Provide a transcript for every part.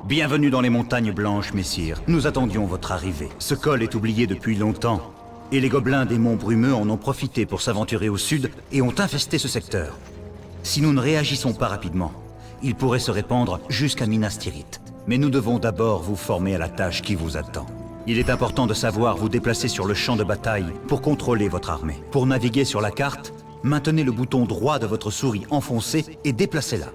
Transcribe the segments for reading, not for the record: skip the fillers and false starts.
Bienvenue dans les montagnes blanches, messire. Nous attendions votre arrivée. Ce col est oublié depuis longtemps, et les gobelins des monts brumeux en ont profité pour s'aventurer au sud et ont infesté ce secteur. Si nous ne réagissons pas rapidement, il pourrait se répandre jusqu'à Minas Tirith. Mais nous devons d'abord vous former à la tâche qui vous attend. Il est important de savoir vous déplacer sur le champ de bataille pour contrôler votre armée. Pour naviguer sur la carte, maintenez le bouton droit de votre souris enfoncé et déplacez-la.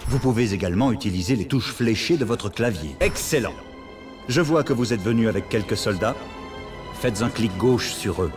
Vous pouvez également utiliser les touches fléchées de votre clavier. Excellent! Je vois que vous êtes venu avec quelques soldats. Faites un clic gauche sur eux.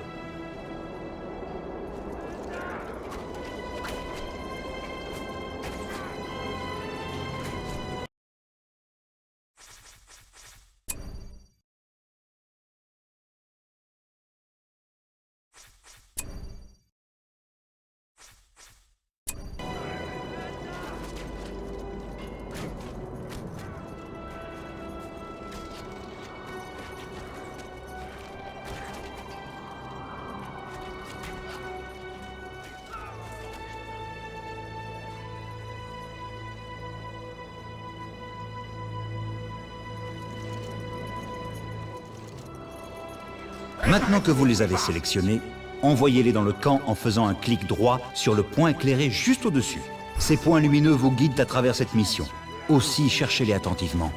Maintenant que vous les avez sélectionnés, envoyez-les dans le camp en faisant un clic droit sur le point éclairé juste au-dessus. Ces points lumineux vous guident à travers cette mission. Aussi, cherchez-les attentivement.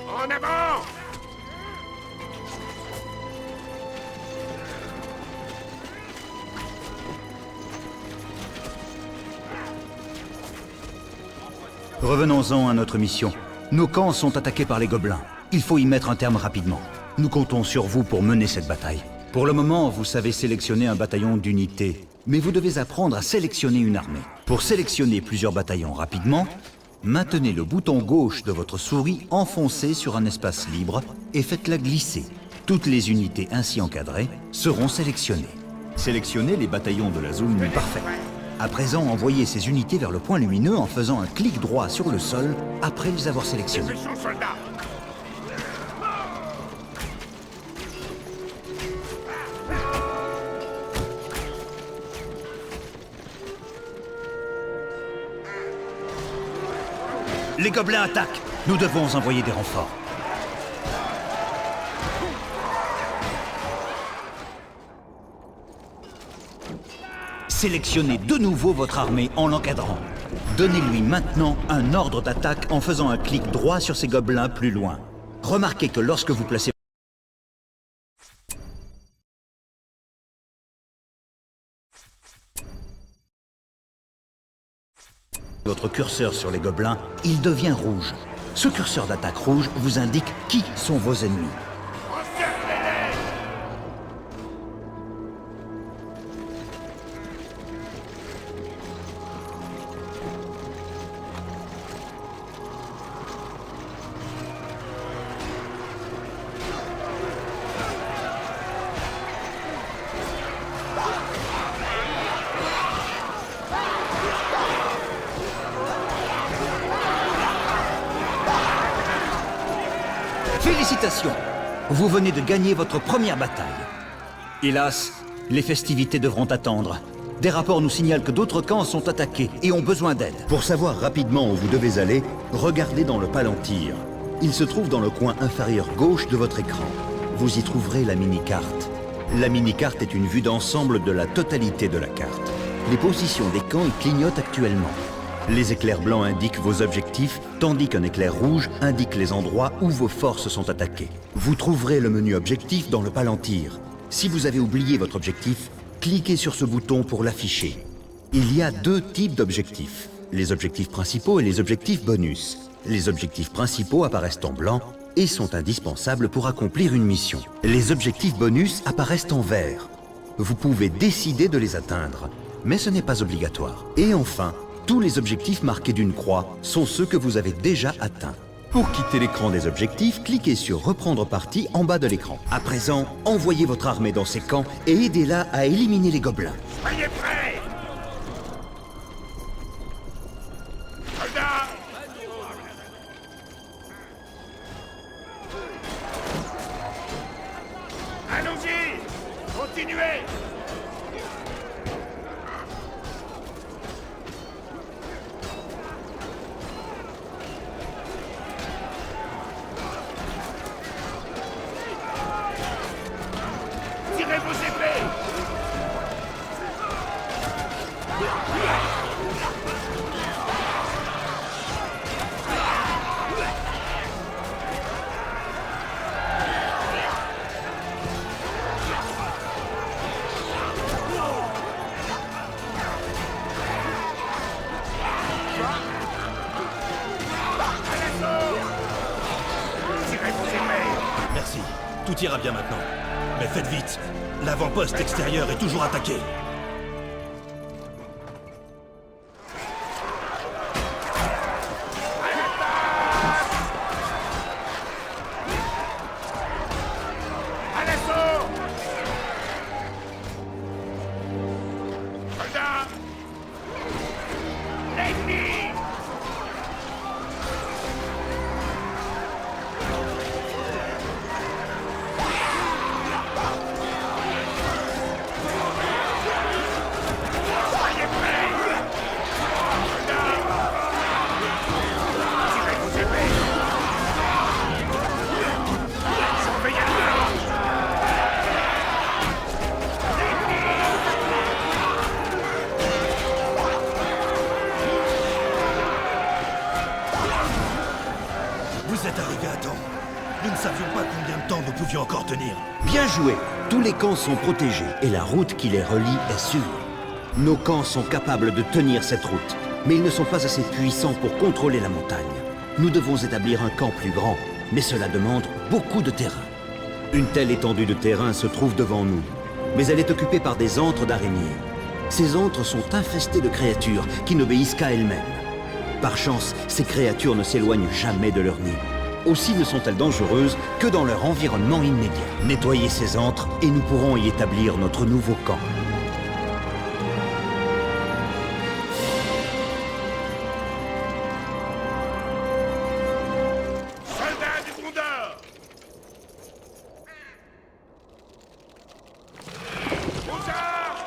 En avant! Revenons-en à notre mission. Nos camps sont attaqués par les gobelins. Il faut y mettre un terme rapidement. Nous comptons sur vous pour mener cette bataille. Pour le moment, vous savez sélectionner un bataillon d'unités, mais vous devez apprendre à sélectionner une armée. Pour sélectionner plusieurs bataillons rapidement, maintenez le bouton gauche de votre souris enfoncé sur un espace libre et faites-la glisser. Toutes les unités ainsi encadrées seront sélectionnées. Sélectionnez les bataillons de la zone parfaite. À présent, envoyez ces unités vers le point lumineux en faisant un clic droit sur le sol après les avoir sélectionnés. Les gobelins attaquent! Nous devons envoyer des renforts. Sélectionnez de nouveau votre armée en l'encadrant. Donnez-lui maintenant un ordre d'attaque en faisant un clic droit sur ces gobelins plus loin. Remarquez que lorsque vous placez votre curseur sur les gobelins, il devient rouge. Ce curseur d'attaque rouge vous indique qui sont vos ennemis. Félicitations! Vous venez de gagner votre première bataille. Hélas, les festivités devront attendre. Des rapports nous signalent que d'autres camps sont attaqués et ont besoin d'aide. Pour savoir rapidement où vous devez aller, regardez dans le Palantir. Il se trouve dans le coin inférieur gauche de votre écran. Vous y trouverez la mini-carte. La mini-carte est une vue d'ensemble de la totalité de la carte. Les positions des camps y clignotent actuellement. Les éclairs blancs indiquent vos objectifs, tandis qu'un éclair rouge indique les endroits où vos forces sont attaquées. Vous trouverez le menu objectif dans le Palantir. Si vous avez oublié votre objectif, cliquez sur ce bouton pour l'afficher. Il y a deux types d'objectifs, les objectifs principaux et les objectifs bonus. Les objectifs principaux apparaissent en blanc et sont indispensables pour accomplir une mission. Les objectifs bonus apparaissent en vert. Vous pouvez décider de les atteindre, mais ce n'est pas obligatoire. Et enfin, tous les objectifs marqués d'une croix sont ceux que vous avez déjà atteints. Pour quitter l'écran des objectifs, cliquez sur « Reprendre partie » en bas de l'écran. À présent, envoyez votre armée dans ces camps et aidez-la à éliminer les gobelins. Soyez prêts! Soldats! Allons-y! Continuez! Tirez vos épées! Merci. Tout ira bien maintenant. Mais faites vite. L'avant-poste extérieur est toujours attaqué. À l'assaut! Soldats! L'ennemi! Soyez prêts! Soldats! Tirez vos épées! Surveillez le flanc! Vous êtes arrivés à temps. Nous ne savions pas combien de temps nous pouvions encore tenir. Bien joué. Tous les camps sont protégés et la route qui les relie est sûre. Nos camps sont capables de tenir cette route, mais ils ne sont pas assez puissants pour contrôler la montagne. Nous devons établir un camp plus grand, mais cela demande beaucoup de terrain. Une telle étendue de terrain se trouve devant nous, mais elle est occupée par des antres d'araignées. Ces antres sont infestés de créatures qui n'obéissent qu'à elles-mêmes. Par chance, ces créatures ne s'éloignent jamais de leur nid. Aussi ne sont-elles dangereuses que dans leur environnement immédiat. Nettoyez ces antres et nous pourrons y établir notre nouveau camp. Soldats du Gondor! Aux armes!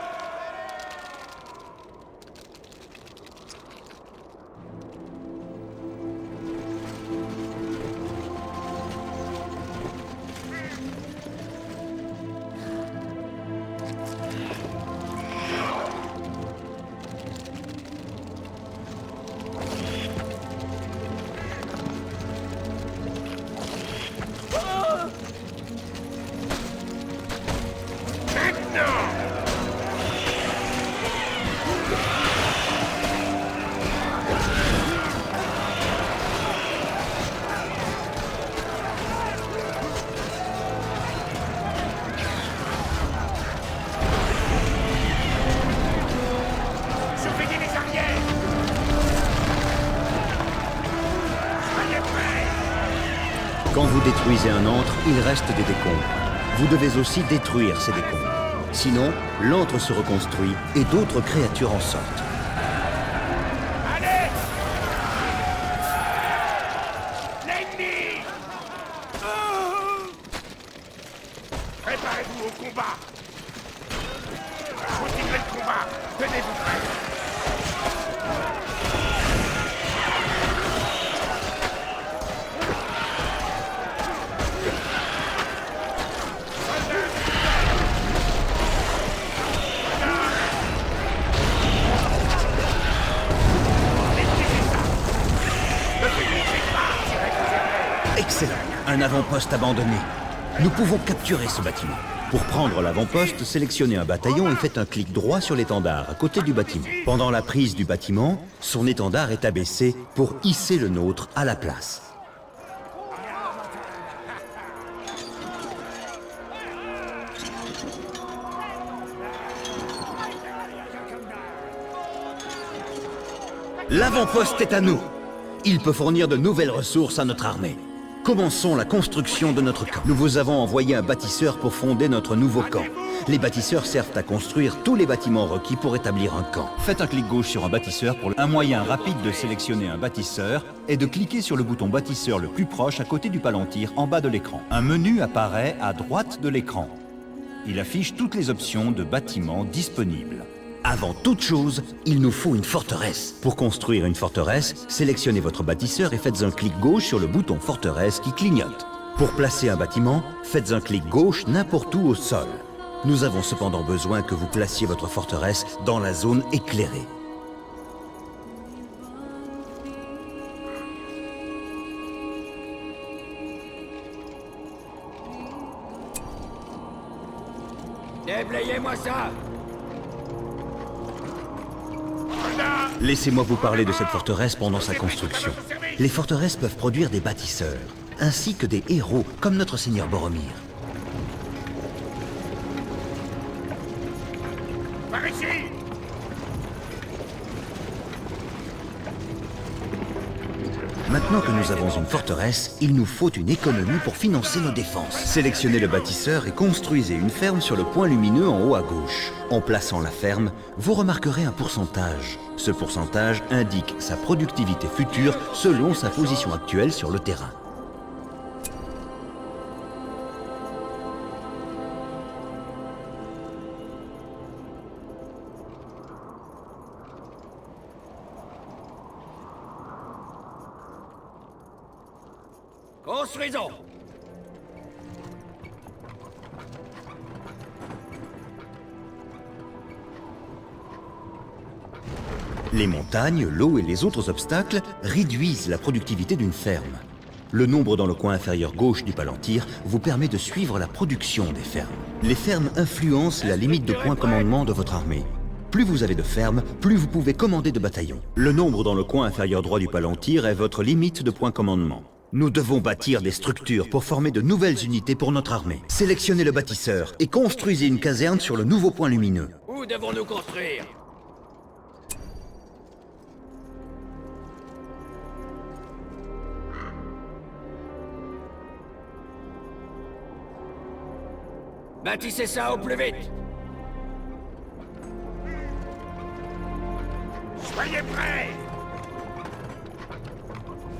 Maintenant! Surveillez les arrières! Soyez prêts! Quand vous détruisez un antre, il reste des décombres. Vous devez aussi détruire ces décombres. Sinon, l'antre se reconstruit et d'autres créatures en sortent. Allez! L'ennemi! Préparez-vous au combat! Continuez le combat! Tenez-vous prêts! Excellent. Un avant-poste abandonné. Nous pouvons capturer ce bâtiment. Pour prendre l'avant-poste, sélectionnez un bataillon et faites un clic droit sur l'étendard à côté du bâtiment. Pendant la prise du bâtiment, son étendard est abaissé pour hisser le nôtre à la place. L'avant-poste est à nous. Il peut fournir de nouvelles ressources à notre armée. Commençons la construction de notre camp. Nous vous avons envoyé un bâtisseur pour fonder notre nouveau camp. Les bâtisseurs servent à construire tous les bâtiments requis pour établir un camp. Faites un clic gauche sur un bâtisseur pour un moyen rapide de sélectionner un bâtisseur est de cliquer sur le bouton bâtisseur le plus proche à côté du palantir en bas de l'écran. Un menu apparaît à droite de l'écran. Il affiche toutes les options de bâtiments disponibles. Avant toute chose, il nous faut une forteresse. Pour construire une forteresse, sélectionnez votre bâtisseur et faites un clic gauche sur le bouton forteresse qui clignote. Pour placer un bâtiment, faites un clic gauche n'importe où au sol. Nous avons cependant besoin que vous placiez votre forteresse dans la zone éclairée. Montrez-moi ça. Soldats! Laissez-moi vous parler de cette forteresse pendant sa construction. Les forteresses peuvent produire des bâtisseurs, ainsi que des héros, comme notre seigneur Boromir. Par ici! Maintenant que nous avons une forteresse, il nous faut une économie pour financer nos défenses. Sélectionnez le bâtisseur et construisez une ferme sur le point lumineux en haut à gauche. En plaçant la ferme, vous remarquerez un pourcentage. Ce pourcentage indique sa productivité future selon sa position actuelle sur le terrain. Construisons! Les montagnes, l'eau et les autres obstacles réduisent la productivité d'une ferme. Le nombre dans le coin inférieur gauche du palantir vous permet de suivre la production des fermes. Les fermes influencent la limite de points commandement de votre armée. Plus vous avez de fermes, plus vous pouvez commander de bataillons. Le nombre dans le coin inférieur droit du palantir est votre limite de points commandement. Nous devons bâtir des structures pour former de nouvelles unités pour notre armée. Sélectionnez le bâtisseur et construisez une caserne sur le nouveau point lumineux. Où devons-nous construire? Bâtissez ça au plus vite! Soyez prêts!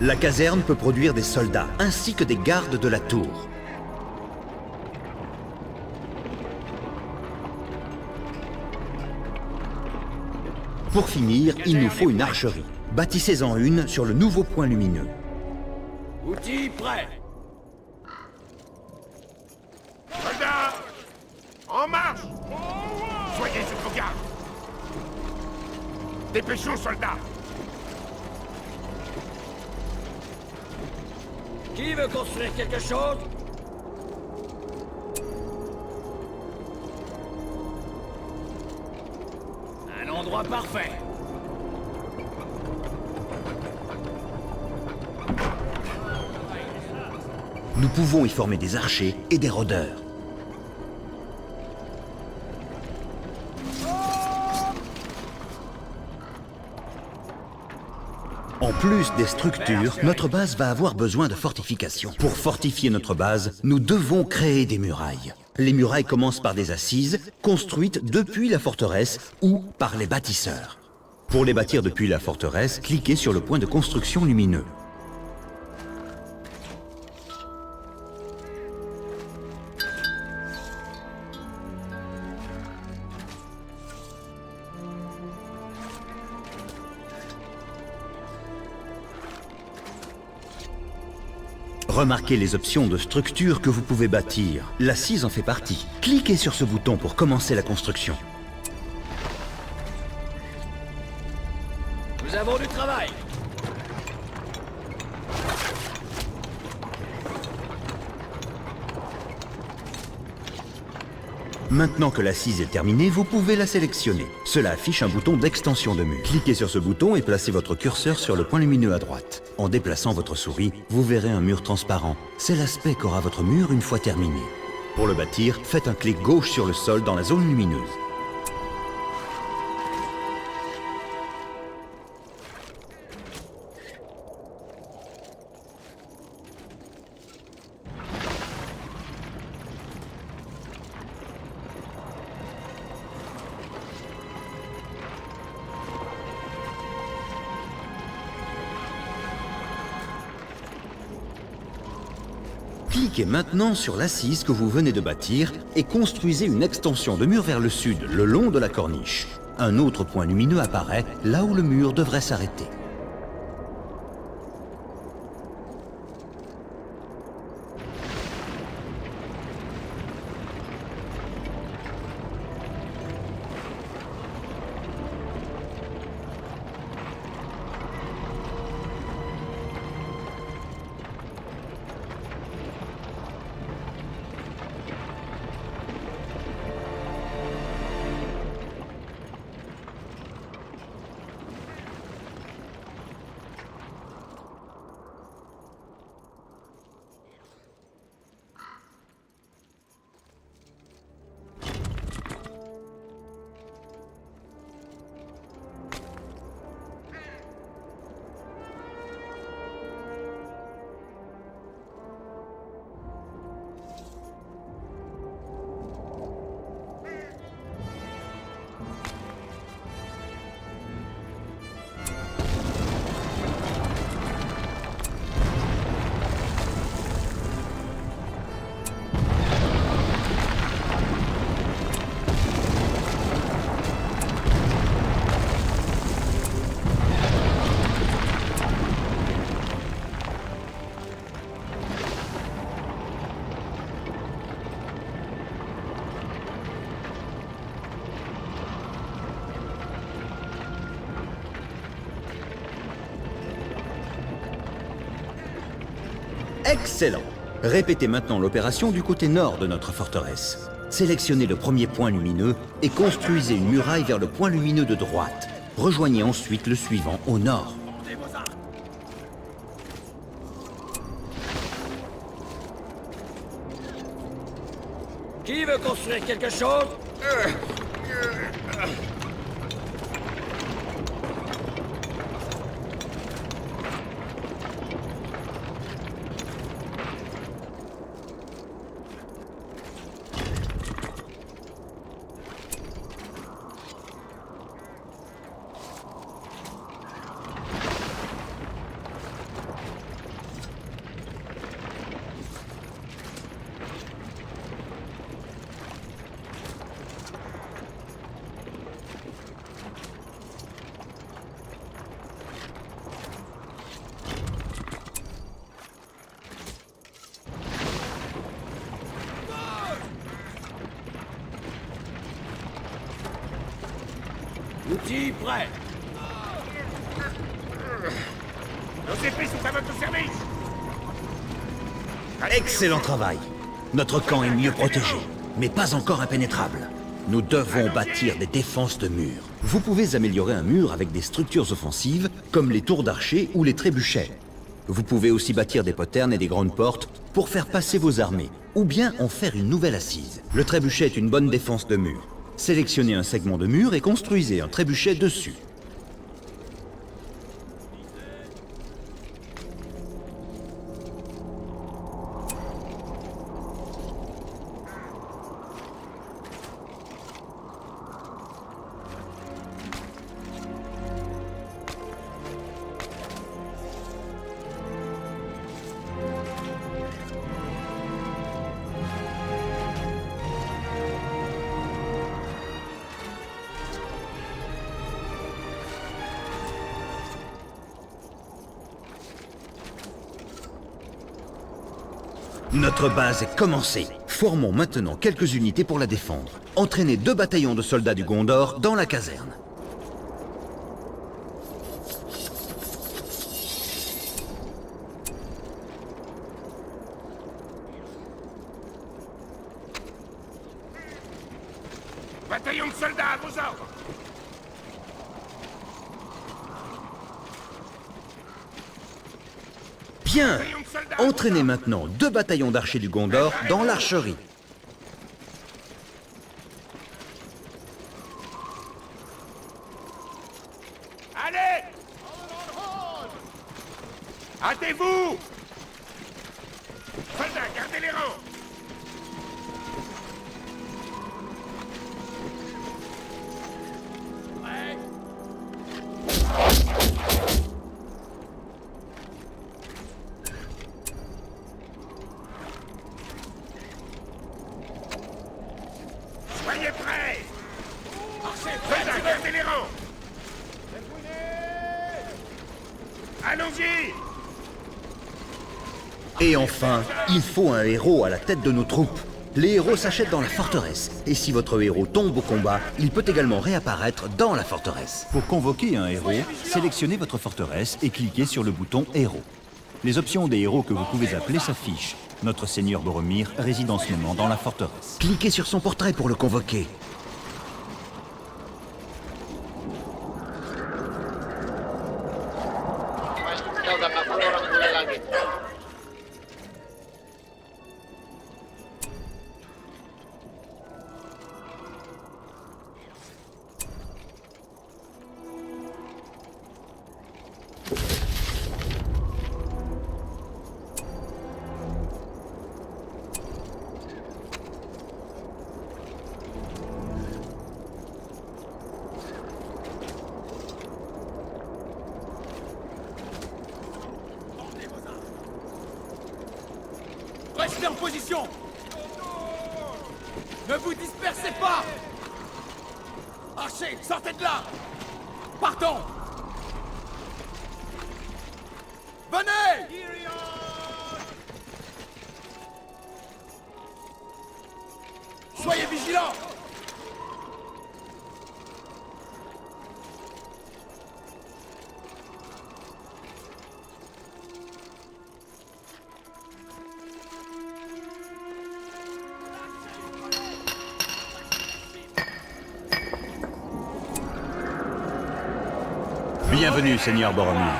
La caserne peut produire des soldats, ainsi que des gardes de la tour. Pour finir, il nous faut une archerie. Bâtissez-en une sur le nouveau point lumineux. Outils prêts! Soldats! En marche! Soyez sur vos gardes! Dépêchons, soldats! Qui veut construire quelque chose? Un endroit parfait! Nous pouvons y former des archers et des rôdeurs. En plus des structures, notre base va avoir besoin de fortifications. Pour fortifier notre base, nous devons créer des murailles. Les murailles commencent par des assises, construites depuis la forteresse ou par les bâtisseurs. Pour les bâtir depuis la forteresse, cliquez sur le point de construction lumineux. Remarquez les options de structure que vous pouvez bâtir. L'assise en fait partie. Cliquez sur ce bouton pour commencer la construction. Nous avons du travail! Maintenant que l'assise est terminée, vous pouvez la sélectionner. Cela affiche un bouton d'extension de mur. Cliquez sur ce bouton et placez votre curseur sur le point lumineux à droite. En déplaçant votre souris, vous verrez un mur transparent. C'est l'aspect qu'aura votre mur une fois terminé. Pour le bâtir, faites un clic gauche sur le sol dans la zone lumineuse. Cliquez maintenant sur l'assise que vous venez de bâtir et construisez une extension de mur vers le sud, le long de la corniche. Un autre point lumineux apparaît là où le mur devrait s'arrêter. Excellent. Répétez maintenant l'opération du côté nord de notre forteresse. Sélectionnez le premier point lumineux et construisez une muraille vers le point lumineux de droite. Rejoignez ensuite le suivant au nord. Qui veut construire quelque chose? Outils prêts. Nos épées sont à votre service. Excellent travail. Notre camp est mieux protégé, mais pas encore impénétrable. Nous devons bâtir des défenses de murs. Vous pouvez améliorer un mur avec des structures offensives, comme les tours d'archers ou les trébuchets. Vous pouvez aussi bâtir des poternes et des grandes portes pour faire passer vos armées, ou bien en faire une nouvelle assise. Le trébuchet est une bonne défense de mur. Sélectionnez un segment de mur et construisez un trébuchet dessus. Notre base est commencée. Formons maintenant quelques unités pour la défendre. Entraînez 2 bataillons de soldats du Gondor dans la caserne. Bataillon de soldats à vos ordres. Bien. Entraînez maintenant 2 bataillons d'archers du Gondor dans l'archerie. Allez! Hâtez-vous! Soldats, gardez les rangs! Soyez prêts! Soldats, gardez les rangs! Allons-y! Et enfin, il faut un héros à la tête de nos troupes. Les héros s'achètent dans la forteresse. Et si votre héros tombe au combat, il peut également réapparaître dans la forteresse. Pour convoquer un héros, sélectionnez votre forteresse et cliquez sur le bouton Héros. Les options des héros que vous pouvez appeler s'affichent. Notre seigneur Boromir réside en ce moment dans la forteresse. Cliquez sur son portrait pour le convoquer. Restez en position! Ne vous dispersez pas! Archers, sortez de là! Partons! Venez! Soyez vigilants! Bienvenue, Seigneur Boromir.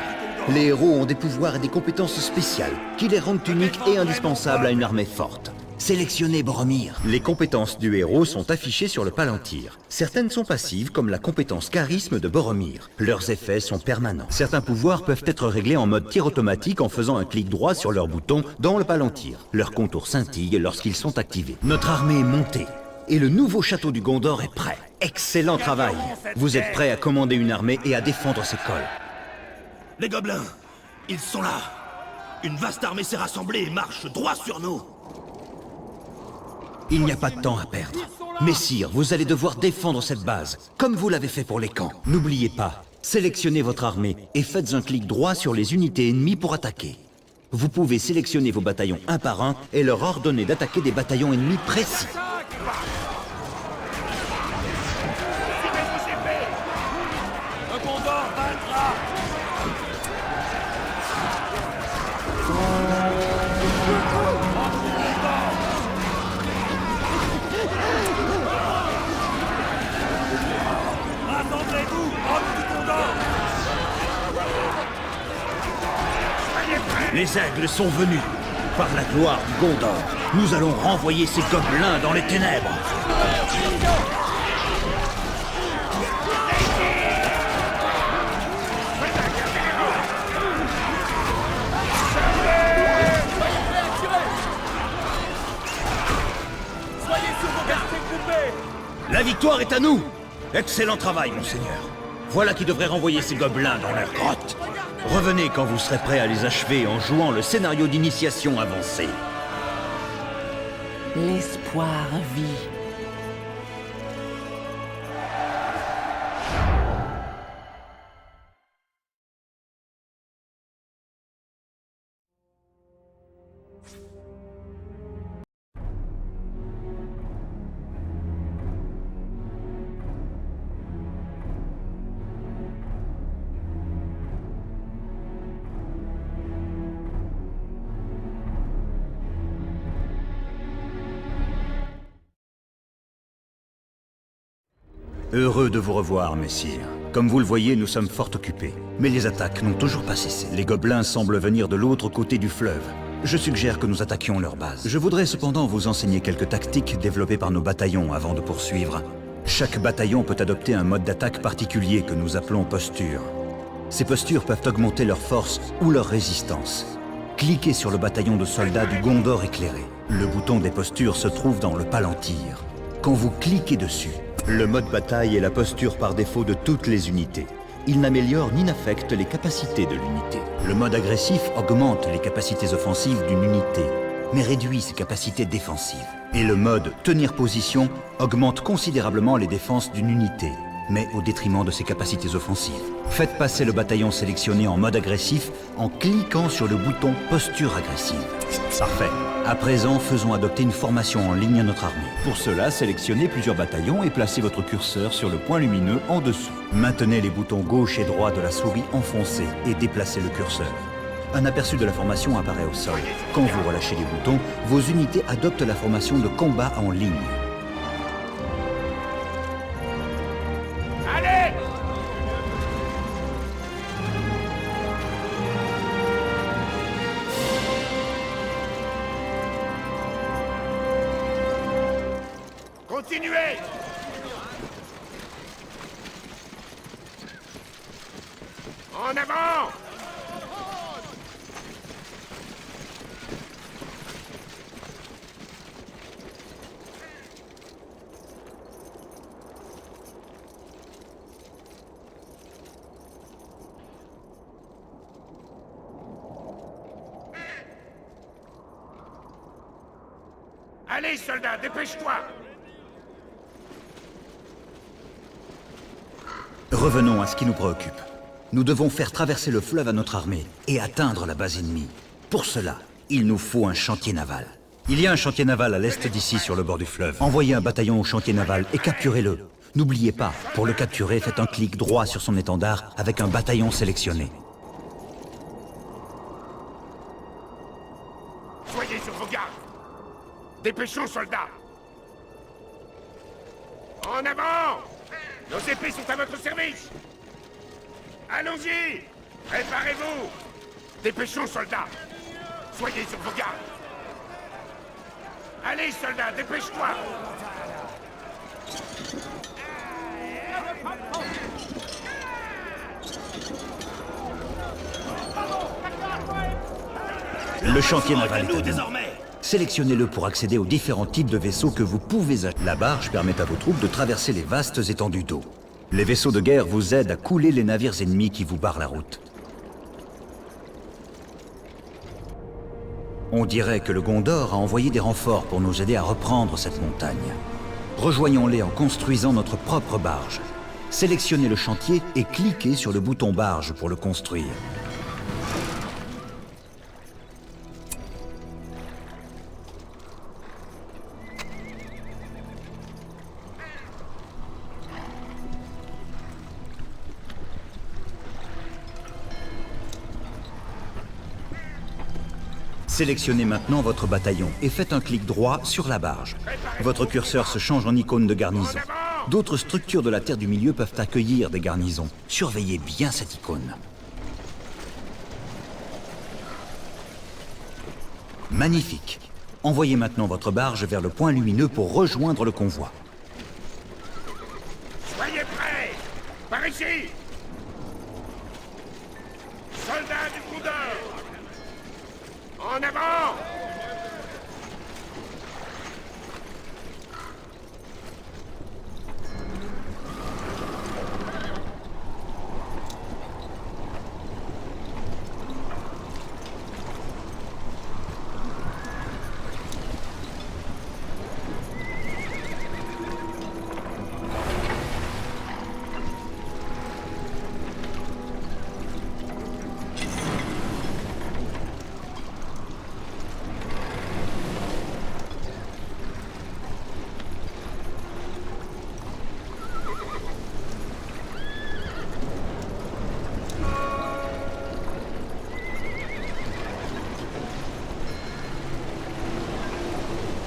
Les héros ont des pouvoirs et des compétences spéciales qui les rendent uniques et indispensables à une armée forte. Sélectionnez Boromir. Les compétences du héros sont affichées sur le palantir. Certaines sont passives, comme la compétence charisme de Boromir. Leurs effets sont permanents. Certains pouvoirs peuvent être réglés en mode tir automatique en faisant un clic droit sur leur bouton dans le palantir. Leurs contours scintillent lorsqu'ils sont activés. Notre armée est montée. Et le nouveau château du Gondor est prêt. Excellent travail. Vous êtes prêts à commander une armée et à défendre ses cols. Les gobelins, ils sont là. Une vaste armée s'est rassemblée et marche droit sur nous. Il n'y a pas de temps à perdre. Messire, vous allez devoir défendre cette base, comme vous l'avez fait pour les camps. N'oubliez pas, sélectionnez votre armée et faites un clic droit sur les unités ennemies pour attaquer. Vous pouvez sélectionner vos bataillons un par un et leur ordonner d'attaquer des bataillons ennemis précis. Le Gondor vaincra. Rassemblez-vous, hommes du Gondor. Les aigles sont venus. Par la gloire du Gondor, nous allons renvoyer ces gobelins dans les ténèbres. La victoire est à nous! Excellent travail, monseigneur. Voilà qui devrait renvoyer ces gobelins dans leur grotte. Revenez quand vous serez prêts à les achever en jouant le scénario d'initiation avancé. L'espoir vit. Heureux de vous revoir, messire. Comme vous le voyez, nous sommes fort occupés. Mais les attaques n'ont toujours pas cessé. Les gobelins semblent venir de l'autre côté du fleuve. Je suggère que nous attaquions leur base. Je voudrais cependant vous enseigner quelques tactiques développées par nos bataillons avant de poursuivre. Chaque bataillon peut adopter un mode d'attaque particulier que nous appelons posture. Ces postures peuvent augmenter leur force ou leur résistance. Cliquez sur le bataillon de soldats du Gondor éclairé. Le bouton des postures se trouve dans le palantir. Quand vous cliquez dessus, le mode bataille est la posture par défaut de toutes les unités. Il n'améliore ni n'affecte les capacités de l'unité. Le mode agressif augmente les capacités offensives d'une unité, mais réduit ses capacités défensives. Et le mode tenir position augmente considérablement les défenses d'une unité, mais au détriment de ses capacités offensives. Faites passer le bataillon sélectionné en mode agressif en cliquant sur le bouton posture agressive. Parfait. À présent, faisons adopter une formation en ligne à notre armée. Pour cela, sélectionnez plusieurs bataillons et placez votre curseur sur le point lumineux en dessous. Maintenez les boutons gauche et droit de la souris enfoncés et déplacez le curseur. Un aperçu de la formation apparaît au sol. Quand vous relâchez les boutons, vos unités adoptent la formation de combat en ligne. Allez! Continuez! En avant! Allez, soldat, dépêche-toi! Revenons à ce qui nous préoccupe. Nous devons faire traverser le fleuve à notre armée et atteindre la base ennemie. Pour cela, il nous faut un chantier naval. Il y a un chantier naval à l'est d'ici sur le bord du fleuve. Envoyez un bataillon au chantier naval et capturez-le. N'oubliez pas, pour le capturer, faites un clic droit sur son étendard avec un bataillon sélectionné. Soyez sur vos gardes! Dépêchons, soldats! En avant! Nos épées sont à votre service! Allons-y! Préparez-vous! Dépêchons, soldats! Soyez sur vos gardes! Allez, soldats, dépêche-toi! Le chantier naval est à nous nous. désormais. Sélectionnez-le pour accéder aux différents types de vaisseaux que vous pouvez acheter. La barge permet à vos troupes de traverser les vastes étendues d'eau. Les vaisseaux de guerre vous aident à couler les navires ennemis qui vous barrent la route. On dirait que le Gondor a envoyé des renforts pour nous aider à reprendre cette montagne. Rejoignons-les en construisant notre propre barge. Sélectionnez le chantier et cliquez sur le bouton barge pour le construire. Sélectionnez maintenant votre bataillon et faites un clic droit sur la barge. Votre curseur se change en icône de garnison. D'autres structures de la Terre du Milieu peuvent accueillir des garnisons. Surveillez bien cette icône. Magnifique. Envoyez maintenant votre barge vers le point lumineux pour rejoindre le convoi. Soyez prêts! Par ici! Soldats du Gondor! En avant!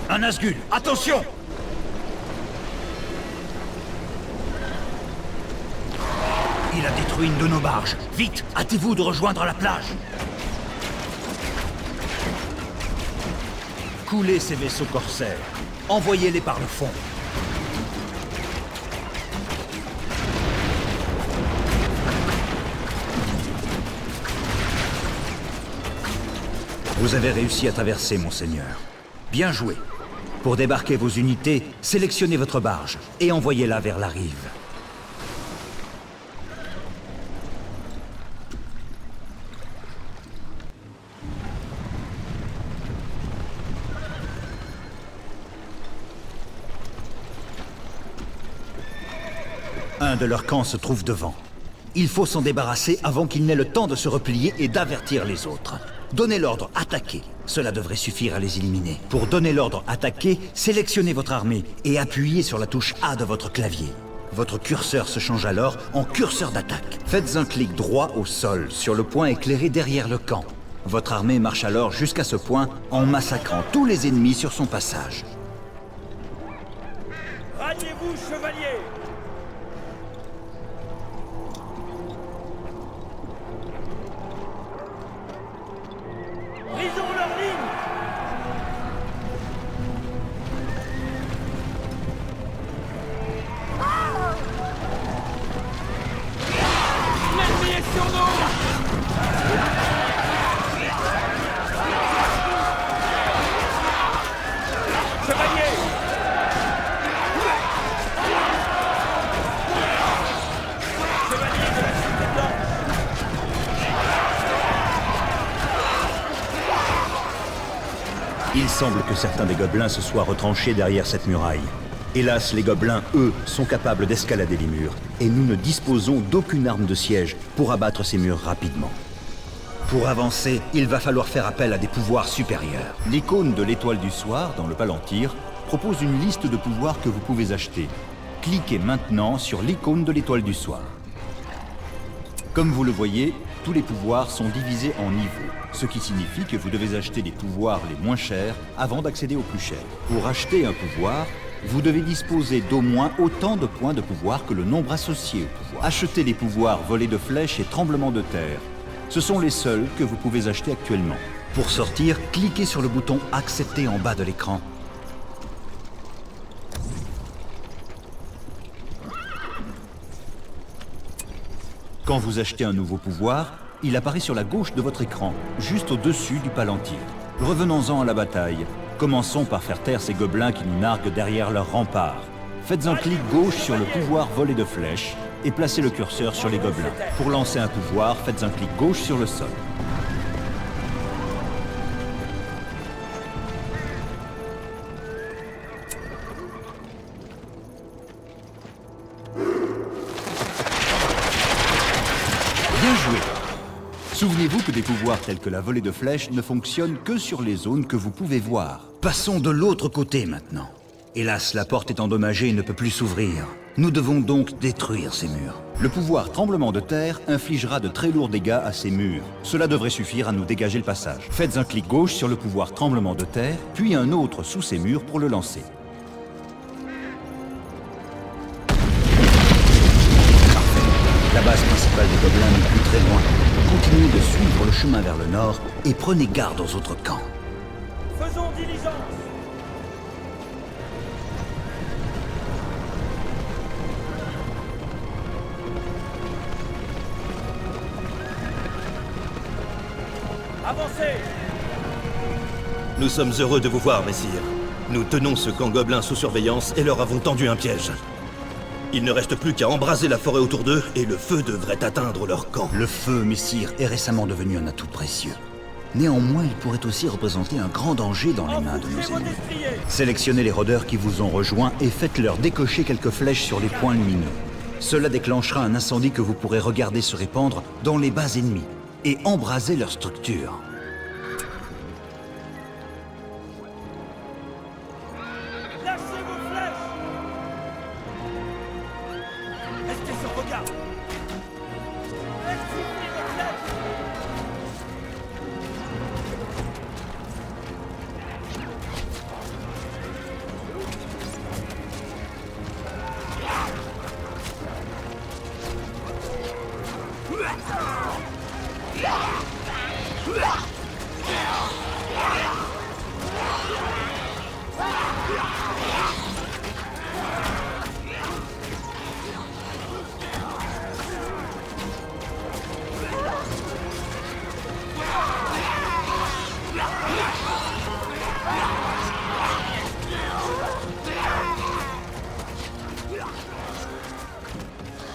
Un Nazgûl, attention! Il a détruit une de nos barges. Vite, hâtez-vous de rejoindre la plage. Coulez ces vaisseaux corsaires. Envoyez-les par le fond. Vous avez réussi à traverser, monseigneur. Bien joué. Pour débarquer vos unités, sélectionnez votre barge et envoyez-la vers la rive. Un de leurs camps se trouve devant. Il faut s'en débarrasser avant qu'il n'ait le temps de se replier et d'avertir les autres. Donnez l'ordre « Attaquez ». Cela devrait suffire à les éliminer. Pour donner l'ordre « Attaquer », sélectionnez votre armée et appuyez sur la touche A de votre clavier. Votre curseur se change alors en curseur d'attaque. Faites un clic droit au sol, sur le point éclairé derrière le camp. Votre armée marche alors jusqu'à ce point en massacrant tous les ennemis sur son passage. Ralliez-vous, chevaliers! Brisons leur ligne! L'ennemi est sur nous! Chevalier! Chevalier de la Cité Blanche! Il semble que certains des gobelins se soient retranchés derrière cette muraille. Hélas, les gobelins, eux, sont capables d'escalader les murs, et nous ne disposons d'aucune arme de siège pour abattre ces murs rapidement. Pour avancer, il va falloir faire appel à des pouvoirs supérieurs. L'icône de l'étoile du soir, dans le Palantir, propose une liste de pouvoirs que vous pouvez acheter. Cliquez maintenant sur l'icône de l'étoile du soir. Comme vous le voyez, tous les pouvoirs sont divisés en niveaux, ce qui signifie que vous devez acheter les pouvoirs les moins chers avant d'accéder aux plus chers. Pour acheter un pouvoir, Vous devez disposer d'au moins autant de points de pouvoir que le nombre associé au pouvoir. Achetez les pouvoirs volée de flèches et tremblement de terre. Ce sont les seuls que vous pouvez acheter actuellement. Pour sortir, cliquez sur le bouton « Accepter » en bas de l'écran. Quand vous achetez un nouveau pouvoir, il apparaît sur la gauche de votre écran, juste au-dessus du palantir. Revenons-en à la bataille. Commençons par faire taire ces gobelins qui nous narguent derrière leur rempart. Faites un clic gauche sur le pouvoir volée de flèches et placez le curseur sur les gobelins. Pour lancer un pouvoir, faites un clic gauche sur le sol. Bien joué! Souvenez-vous que des pouvoirs tels que la volée de flèches ne fonctionnent que sur les zones que vous pouvez voir. Passons de l'autre côté maintenant. Hélas, la porte est endommagée et ne peut plus s'ouvrir. Nous devons donc détruire ces murs. Le pouvoir tremblement de terre infligera de très lourds dégâts à ces murs. Cela devrait suffire à nous dégager le passage. Faites un clic gauche sur le pouvoir tremblement de terre, puis un autre sous ces murs pour le lancer. La base principale des gobelins n'est plus très loin. Continuez de suivre le chemin vers le nord et prenez garde aux autres camps. Faisons diligence. Avancez. Nous sommes heureux de vous voir, messire. Nous tenons ce camp gobelin sous surveillance et leur avons tendu un piège. Il ne reste plus qu'à embraser la forêt autour d'eux et le feu devrait atteindre leur camp. Le feu, messire, est récemment devenu un atout précieux. Néanmoins, il pourrait aussi représenter un grand danger dans les mains de nos ennemis. Sélectionnez les rôdeurs qui vous ont rejoints et faites-leur décocher quelques flèches sur les points lumineux. Cela déclenchera un incendie que vous pourrez regarder se répandre dans les bases ennemies et embraser leur structure. Lâchez vos flèches. Restez sur vos gardes. Activez vos flèches.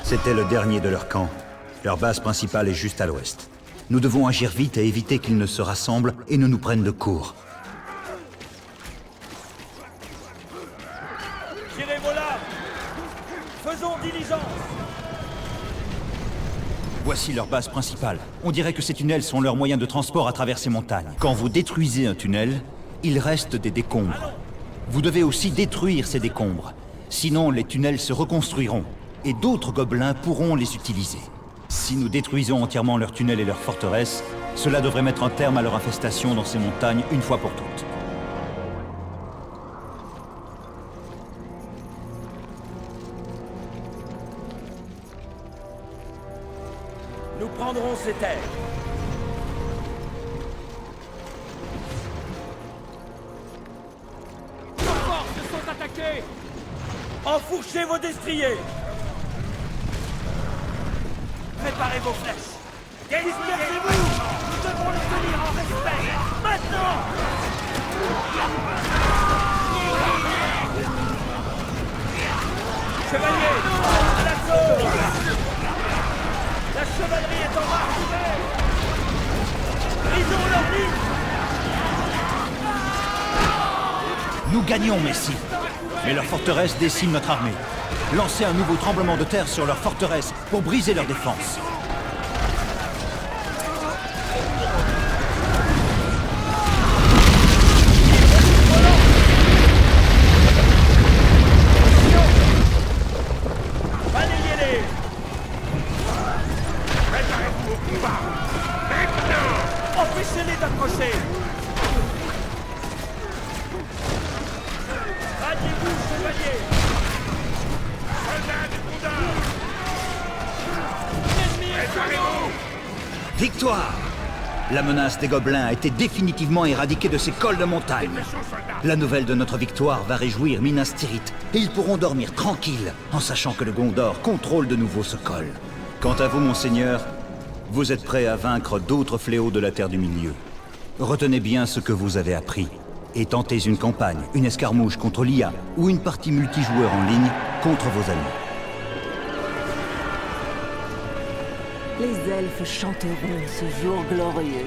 C'était le dernier de leur camp. Leur base principale est juste à l'ouest. Nous devons agir vite et éviter qu'ils ne se rassemblent et ne nous prennent de court. Tirez vos lames. Faisons diligence. Voici leur base principale. On dirait que ces tunnels sont leur moyen de transport à travers ces montagnes. Quand vous détruisez un tunnel, il reste des décombres. Vous devez aussi détruire ces décombres. Sinon, les tunnels se reconstruiront et d'autres gobelins pourront les utiliser. Si nous détruisons entièrement leurs tunnels et leurs forteresses, cela devrait mettre un terme à leur infestation dans ces montagnes une fois pour toutes. Nous prendrons ces terres. Nos forces sont attaquées. Enfourchez vos destriers. Préparez vos flèches. Dispersez-vous. Nous devons les tenir en respect. Maintenant. Chevaliers, à l'assaut. La chevalerie est en marche. Brisons leur ligne. Nous gagnons, Messie. Mais leur forteresse décime notre armée. Lancez un nouveau tremblement de terre sur leur forteresse pour briser leur défense. Balayez-les. Préparez-vous au combat. Maintenant. Empêchez-les d'approcher. Radiez-vous, chevalier! Soldats du Condor! L'ennemi est sur nous! Victoire! La menace des gobelins a été définitivement éradiquée de ces cols de montagne. Dépêchons, soldats! La nouvelle de notre victoire va réjouir Minas Tirith, et ils pourront dormir tranquilles en sachant que le Gondor contrôle de nouveau ce col. Quant à vous, monseigneur, vous êtes prêt à vaincre d'autres fléaux de la Terre du Milieu. Retenez bien ce que vous avez appris, et tentez une campagne, une escarmouche contre l'IA, ou une partie multijoueur en ligne contre vos amis. Les elfes chanteront ce jour glorieux.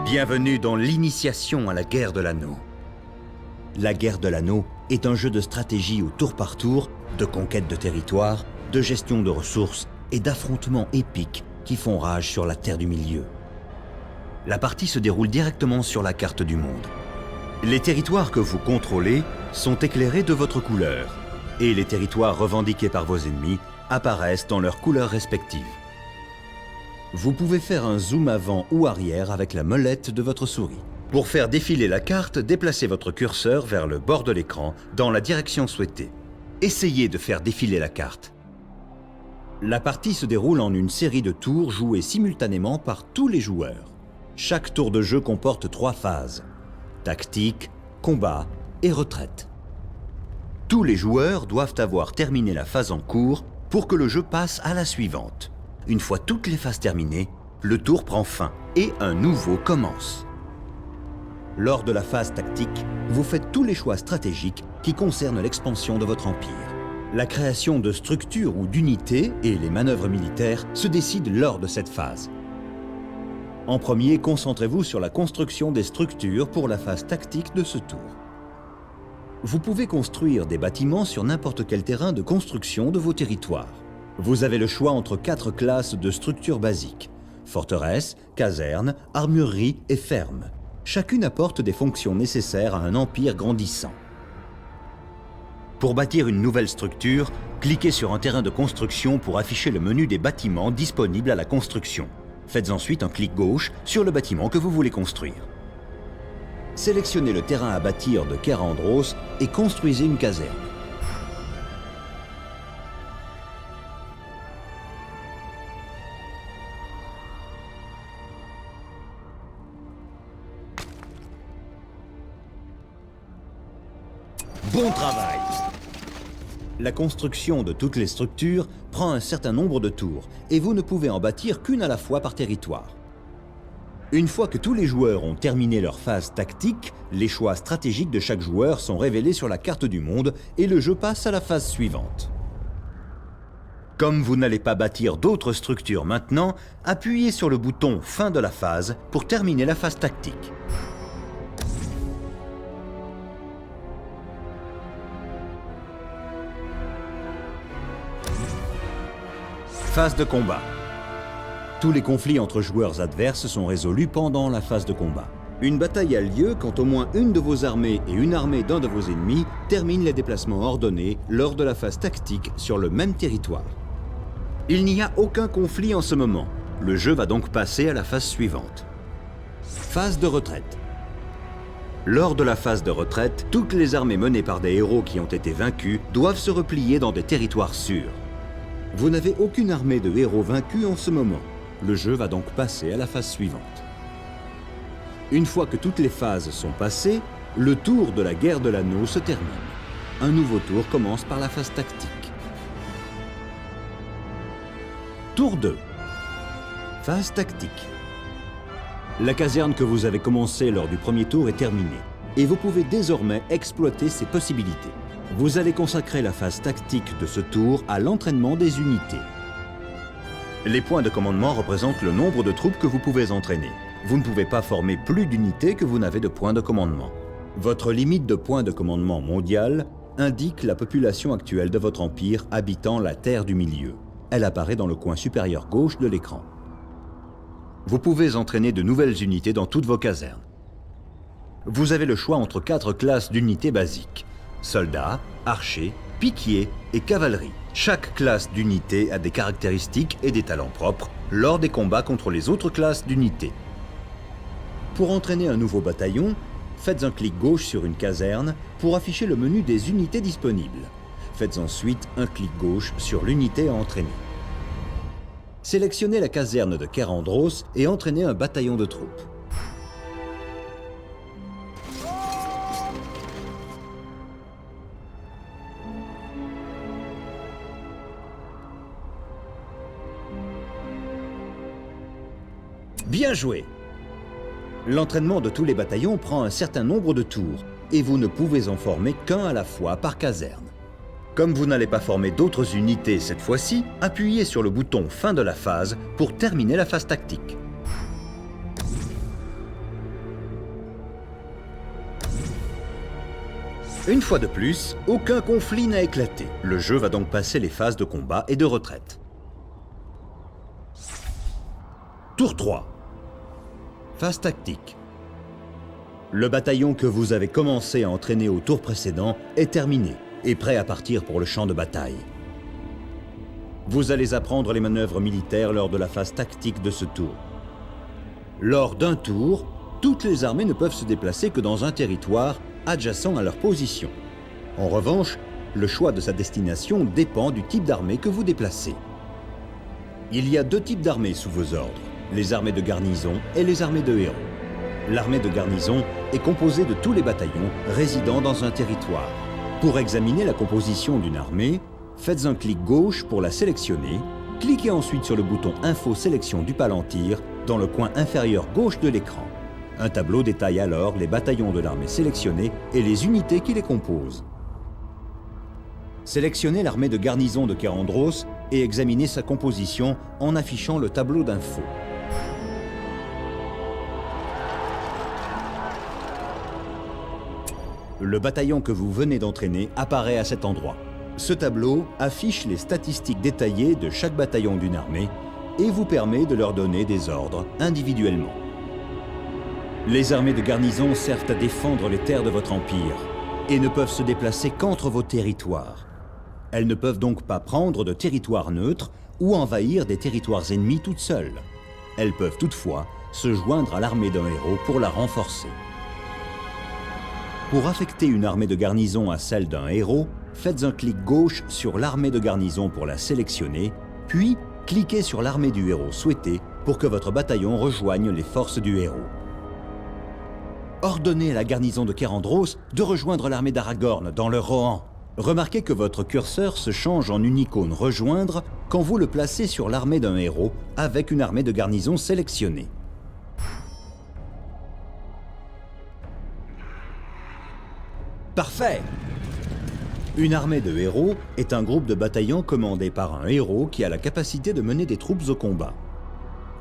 Bienvenue dans l'initiation à la guerre de l'anneau. La guerre de l'anneau est un jeu de stratégie au tour par tour, de conquête de territoire, de gestion de ressources et d'affrontements épiques qui font rage sur la Terre du Milieu. La partie se déroule directement sur la carte du monde. Les territoires que vous contrôlez sont éclairés de votre couleur, et les territoires revendiqués par vos ennemis apparaissent dans leurs couleurs respectives. Vous pouvez faire un zoom avant ou arrière avec la molette de votre souris. Pour faire défiler la carte, déplacez votre curseur vers le bord de l'écran dans la direction souhaitée. Essayez de faire défiler la carte. La partie se déroule en une série de tours joués simultanément par tous les joueurs. Chaque tour de jeu comporte 3 phases: tactique, combat et retraite. Tous les joueurs doivent avoir terminé la phase en cours pour que le jeu passe à la suivante. Une fois toutes les phases terminées, le tour prend fin et un nouveau commence. Lors de la phase tactique, vous faites tous les choix stratégiques qui concernent l'expansion de votre empire. La création de structures ou d'unités et les manœuvres militaires se décident lors de cette phase. En premier, concentrez-vous sur la construction des structures pour la phase tactique de ce tour. Vous pouvez construire des bâtiments sur n'importe quel terrain de construction de vos territoires. Vous avez le choix entre 4 classes de structures basiques: forteresse, caserne, armurerie et ferme. Chacune apporte des fonctions nécessaires à un empire grandissant. Pour bâtir une nouvelle structure, cliquez sur un terrain de construction pour afficher le menu des bâtiments disponibles à la construction. Faites ensuite un clic gauche sur le bâtiment que vous voulez construire. Sélectionnez le terrain à bâtir de Caer Andros et construisez une caserne. Bon travail! La construction de toutes les structures prend un certain nombre de tours et vous ne pouvez en bâtir qu'une à la fois par territoire. Une fois que tous les joueurs ont terminé leur phase tactique, les choix stratégiques de chaque joueur sont révélés sur la carte du monde et le jeu passe à la phase suivante. Comme vous n'allez pas bâtir d'autres structures maintenant, appuyez sur le bouton fin de la phase pour terminer la phase tactique. Phase de combat. Tous les conflits entre joueurs adverses sont résolus pendant la phase de combat. Une bataille a lieu quand au moins une de vos armées et une armée d'un de vos ennemis terminent les déplacements ordonnés lors de la phase tactique sur le même territoire. Il n'y a aucun conflit en ce moment. Le jeu va donc passer à la phase suivante. Phase de retraite. Lors de la phase de retraite, toutes les armées menées par des héros qui ont été vaincus doivent se replier dans des territoires sûrs. Vous n'avez aucune armée de héros vaincus en ce moment. Le jeu va donc passer à la phase suivante. Une fois que toutes les phases sont passées, le tour de la guerre de l'anneau se termine. Un nouveau tour commence par la phase tactique. Tour 2. Phase tactique. La caserne que vous avez commencée lors du premier tour est terminée et vous pouvez désormais exploiter ses possibilités. Vous allez consacrer la phase tactique de ce tour à l'entraînement des unités. Les points de commandement représentent le nombre de troupes que vous pouvez entraîner. Vous ne pouvez pas former plus d'unités que vous n'avez de points de commandement. Votre limite de points de commandement mondial indique la population actuelle de votre empire habitant la Terre du Milieu. Elle apparaît dans le coin supérieur gauche de l'écran. vous pouvez entraîner de nouvelles unités dans toutes vos casernes. Vous avez le choix entre 4 classes d'unités basiques. Soldats, archers, piquiers et cavalerie. Chaque classe d'unité a des caractéristiques et des talents propres lors des combats contre les autres classes d'unités. Pour entraîner un nouveau bataillon, faites un clic gauche sur une caserne pour afficher le menu des unités disponibles. Faites ensuite un clic gauche sur l'unité à entraîner. Sélectionnez la caserne de Kerandros et entraînez un bataillon de troupes. Bien joué! L'entraînement de tous les bataillons prend un certain nombre de tours et vous ne pouvez en former qu'un à la fois par caserne. Comme vous n'allez pas former d'autres unités cette fois-ci, appuyez sur le bouton fin de la phase pour terminer la phase tactique. Une fois de plus, aucun conflit n'a éclaté. Le jeu va donc passer les phases de combat et de retraite. Tour 3. Phase tactique. Le bataillon que vous avez commencé à entraîner au tour précédent est terminé et prêt à partir pour le champ de bataille. Vous allez apprendre les manœuvres militaires lors de la phase tactique de ce tour. Lors d'un tour, toutes les armées ne peuvent se déplacer que dans un territoire adjacent à leur position. En revanche, le choix de sa destination dépend du type d'armée que vous déplacez. Il y a 2 types d'armées sous vos ordres, les armées de garnison et les armées de héros. L'armée de garnison est composée de tous les bataillons résidant dans un territoire. Pour examiner la composition d'une armée, faites un clic gauche pour la sélectionner, cliquez ensuite sur le bouton Info Sélection du Palantir dans le coin inférieur gauche de l'écran. Un tableau détaille alors les bataillons de l'armée sélectionnée et les unités qui les composent. Sélectionnez l'armée de garnison de Kerandros et examinez sa composition en affichant le tableau d'info. Le bataillon que vous venez d'entraîner apparaît à cet endroit. Ce tableau affiche les statistiques détaillées de chaque bataillon d'une armée et vous permet de leur donner des ordres individuellement. Les armées de garnison servent à défendre les terres de votre empire et ne peuvent se déplacer qu'entre vos territoires. Elles ne peuvent donc pas prendre de territoire neutre ou envahir des territoires ennemis toutes seules. Elles peuvent toutefois se joindre à l'armée d'un héros pour la renforcer. Pour affecter une armée de garnison à celle d'un héros, faites un clic gauche sur l'armée de garnison pour la sélectionner, puis cliquez sur l'armée du héros souhaité pour que votre bataillon rejoigne les forces du héros. Ordonnez à la garnison de Kerandros de rejoindre l'armée d'Aragorn dans le Rohan. Remarquez que votre curseur se change en une icône « Rejoindre » quand vous le placez sur l'armée d'un héros avec une armée de garnison sélectionnée. Parfait! Une armée de héros est un groupe de bataillons commandé par un héros qui a la capacité de mener des troupes au combat.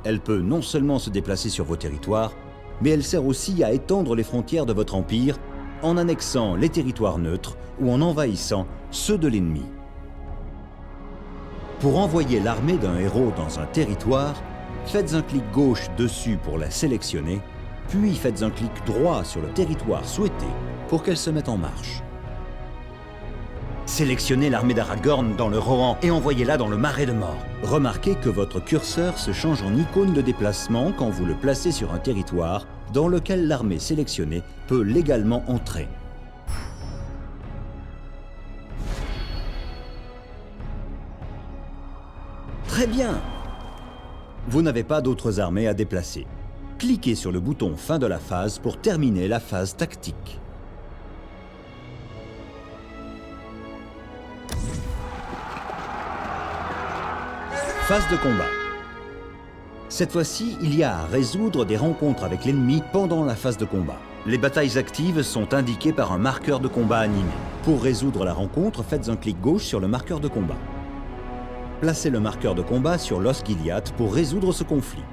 Elle peut non seulement se déplacer sur vos territoires, mais elle sert aussi à étendre les frontières de votre empire en annexant les territoires neutres ou en envahissant ceux de l'ennemi. Pour envoyer l'armée d'un héros dans un territoire, faites un clic gauche dessus pour la sélectionner, puis faites un clic droit sur le territoire souhaité pour qu'elle se mette en marche. Sélectionnez l'armée d'Aragorn dans le Rohan et envoyez-la dans le Marais de Mort. Remarquez que votre curseur se change en icône de déplacement quand vous le placez sur un territoire dans lequel l'armée sélectionnée peut légalement entrer. Très bien! Vous n'avez pas d'autres armées à déplacer. Cliquez sur le bouton fin de la phase pour terminer la phase tactique. Phase de combat. Cette fois-ci, il y a à résoudre des rencontres avec l'ennemi pendant la phase de combat. Les batailles actives sont indiquées par un marqueur de combat animé. Pour résoudre la rencontre, faites un clic gauche sur le marqueur de combat. Placez le marqueur de combat sur l'Osgiliath pour résoudre ce conflit.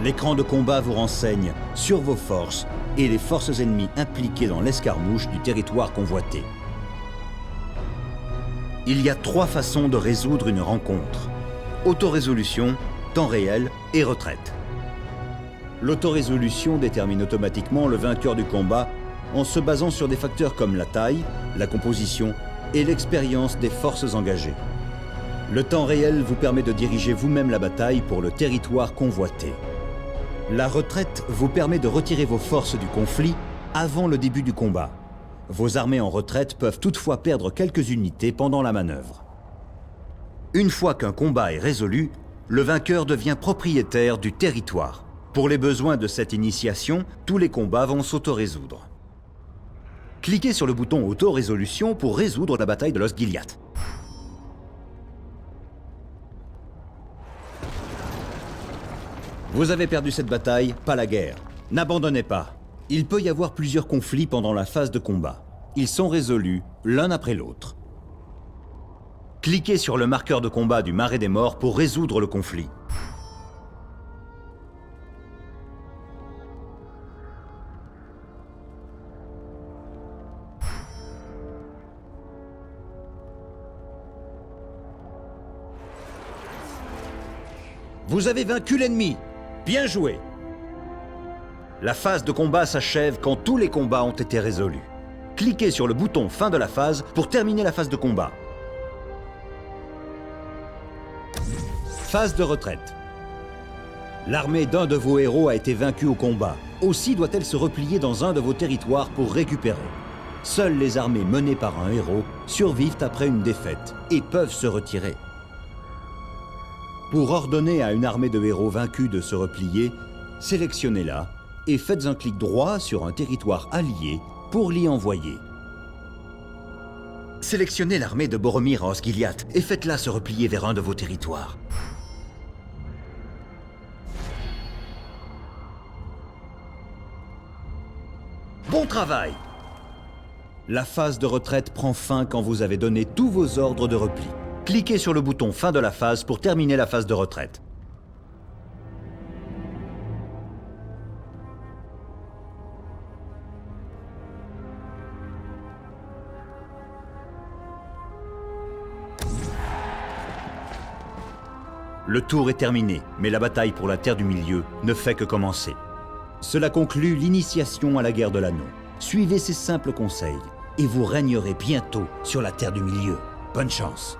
L'écran de combat vous renseigne sur vos forces et les forces ennemies impliquées dans l'escarmouche du territoire convoité. Il y a 3 façons de résoudre une rencontre. Autorésolution, temps réel et retraite. L'autorésolution détermine automatiquement le vainqueur du combat en se basant sur des facteurs comme la taille, la composition et l'expérience des forces engagées. Le temps réel vous permet de diriger vous-même la bataille pour le territoire convoité. La retraite vous permet de retirer vos forces du conflit avant le début du combat. Vos armées en retraite peuvent toutefois perdre quelques unités pendant la manœuvre. Une fois qu'un combat est résolu, le vainqueur devient propriétaire du territoire. Pour les besoins de cette initiation, tous les combats vont s'auto-résoudre. Cliquez sur le bouton Auto-résolution pour résoudre la bataille de l'Osgiliath. Vous avez perdu cette bataille, pas la guerre. N'abandonnez pas. Il peut y avoir plusieurs conflits pendant la phase de combat. Ils sont résolus l'un après l'autre. Cliquez sur le marqueur de combat du Marais des Morts pour résoudre le conflit. Vous avez vaincu l'ennemi. Bien joué. La phase de combat s'achève quand tous les combats ont été résolus. Cliquez sur le bouton Fin de la phase pour terminer la phase de combat. Phase de retraite. L'armée d'un de vos héros a été vaincue au combat. Aussi doit-elle se replier dans un de vos territoires pour récupérer. Seules les armées menées par un héros survivent après une défaite et peuvent se retirer. Pour ordonner à une armée de héros vaincus de se replier, sélectionnez-la et faites un clic droit sur un territoire allié pour l'y envoyer. Sélectionnez l'armée de Boromir à Osgiliath et faites-la se replier vers un de vos territoires. Bon travail! La phase de retraite prend fin quand vous avez donné tous vos ordres de repli. Cliquez sur le bouton Fin de la phase pour terminer la phase de retraite. Le tour est terminé, mais la bataille pour la Terre du Milieu ne fait que commencer. Cela conclut l'initiation à la guerre de l'Anneau. Suivez ces simples conseils et vous régnerez bientôt sur la Terre du Milieu. Bonne chance!